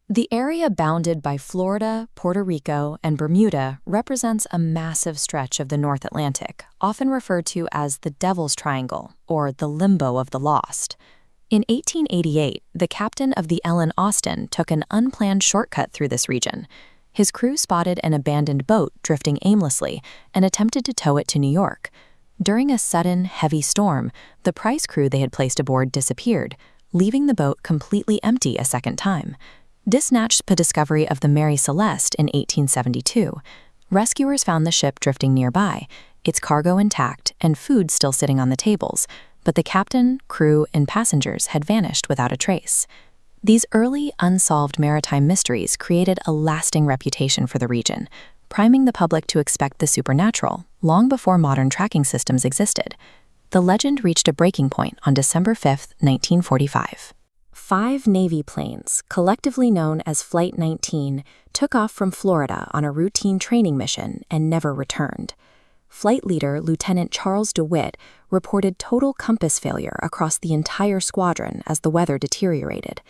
The area bounded by Florida, Puerto Rico, and Bermuda represents a massive stretch of the North Atlantic, often referred to as the Devil's Triangle, or the Limbo of the Lost. In 1888, the captain of the Ellen Austin took an unplanned shortcut through this region. His crew spotted an abandoned boat drifting aimlessly and attempted to tow it to New York. During a sudden, heavy storm, the prize crew they had placed aboard disappeared, leaving the boat completely empty a second time. This matched the discovery of the Mary Celeste in 1872. Rescuers found the ship drifting nearby, its cargo intact and food still sitting on the tables, but the captain, crew, and passengers had vanished without a trace. These early, unsolved maritime mysteries created a lasting reputation for the region, priming the public to expect the supernatural long before modern tracking systems existed. The legend reached a breaking point on December 5, 1945. 5 Navy planes, collectively known as Flight 19, took off from Florida on a routine training mission and never returned. Flight leader Lieutenant Charles DeWitt reported total compass failure across the entire squadron as the weather deteriorated.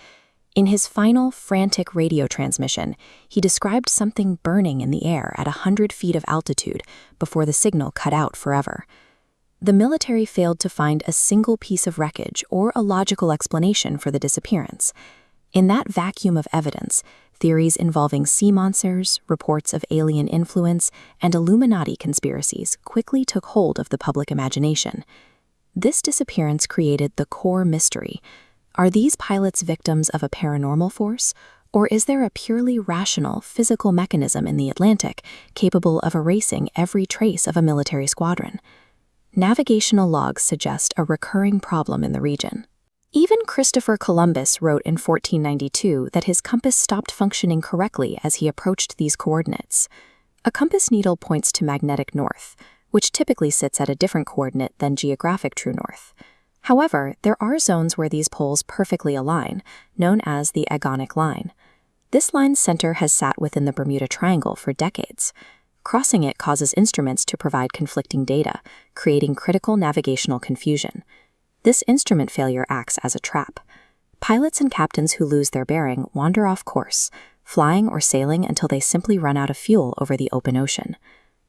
In his final, frantic radio transmission, he described something burning in the air at 100 feet of altitude before the signal cut out forever. The military failed to find a single piece of wreckage or a logical explanation for the disappearance. In that vacuum of evidence, theories involving sea monsters, reports of alien influence, and Illuminati conspiracies quickly took hold of the public imagination. This disappearance created the core mystery. Are these pilots victims of a paranormal force, or is there a purely rational, physical mechanism in the Atlantic capable of erasing every trace of a military squadron? Navigational logs suggest a recurring problem in the region. Even Christopher Columbus wrote in 1492 that his compass stopped functioning correctly as he approached these coordinates. A compass needle points to magnetic north, which typically sits at a different coordinate than geographic true north. However, there are zones where these poles perfectly align, known as the agonic line. This line's center has sat within the Bermuda Triangle for decades. Crossing it causes instruments to provide conflicting data, creating critical navigational confusion. This instrument failure acts as a trap. Pilots and captains who lose their bearing wander off course, flying or sailing until they simply run out of fuel over the open ocean.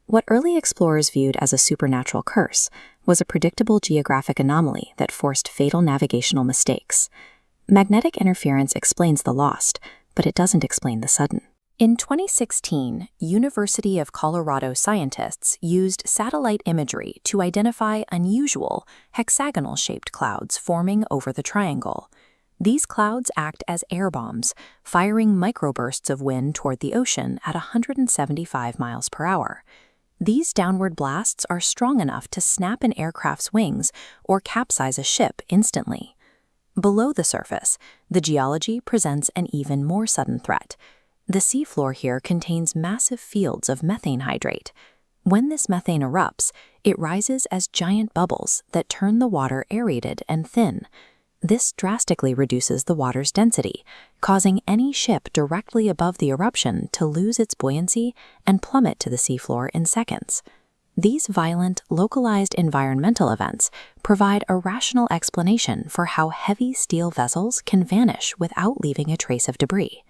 What early explorers viewed as a supernatural curse was a predictable geographic anomaly that forced fatal navigational mistakes. Magnetic interference explains the lost, but it doesn't explain the sudden. In 2016, University of Colorado scientists used satellite imagery to identify unusual, hexagonal-shaped clouds forming over the triangle. These clouds act as air bombs, firing microbursts of wind toward the ocean at 175 miles per hour. These downward blasts are strong enough to snap an aircraft's wings or capsize a ship instantly. Below the surface, the geology presents an even more sudden threat. The seafloor here contains massive fields of methane hydrate. When this methane erupts, it rises as giant bubbles that turn the water aerated and thin. This drastically reduces the water's density, causing any ship directly above the eruption to lose its buoyancy and plummet to the seafloor in seconds. These violent, localized environmental events provide a rational explanation for how heavy steel vessels can vanish without leaving a trace of debris.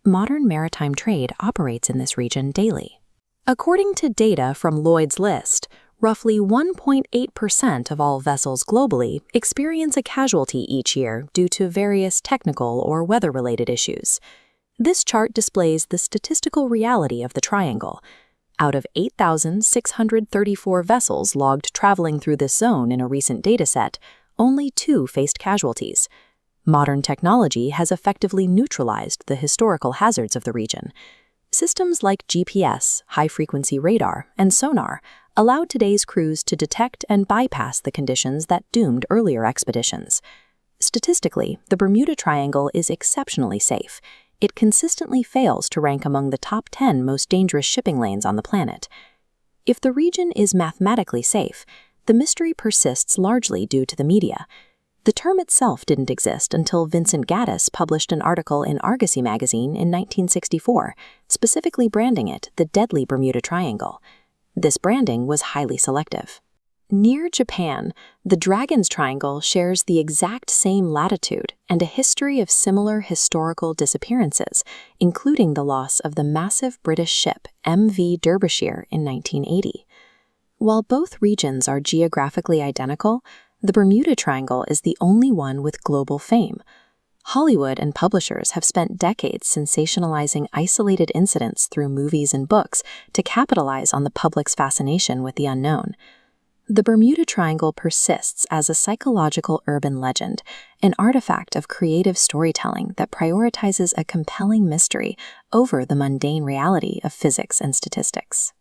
Modern maritime trade operates in this region daily. According to data from Lloyd's List, roughly 1.8% of all vessels globally experience a casualty each year due to various technical or weather-related issues. This chart displays the statistical reality of the triangle. Out of 8,634 vessels logged traveling through this zone in a recent dataset, only 2 faced casualties. Modern technology has effectively neutralized the historical hazards of the region. Systems like GPS, high-frequency radar, and sonar allowed today's crews to detect and bypass the conditions that doomed earlier expeditions. Statistically, the Bermuda Triangle is exceptionally safe. It consistently fails to rank among the top 10 most dangerous shipping lanes on the planet. If the region is mathematically safe, the mystery persists largely due to the media. The term itself didn't exist until Vincent Gaddis published an article in Argosy magazine in 1964, specifically branding it the Deadly Bermuda Triangle. This branding was highly selective. Near Japan, the Dragon's Triangle shares the exact same latitude and a history of similar historical disappearances, including the loss of the massive British ship MV Derbyshire in 1980. While both regions are geographically identical, the Bermuda Triangle is the only one with global fame. Hollywood and publishers have spent decades sensationalizing isolated incidents through movies and books to capitalize on the public's fascination with the unknown. The Bermuda Triangle persists as a psychological urban legend, an artifact of creative storytelling that prioritizes a compelling mystery over the mundane reality of physics and statistics.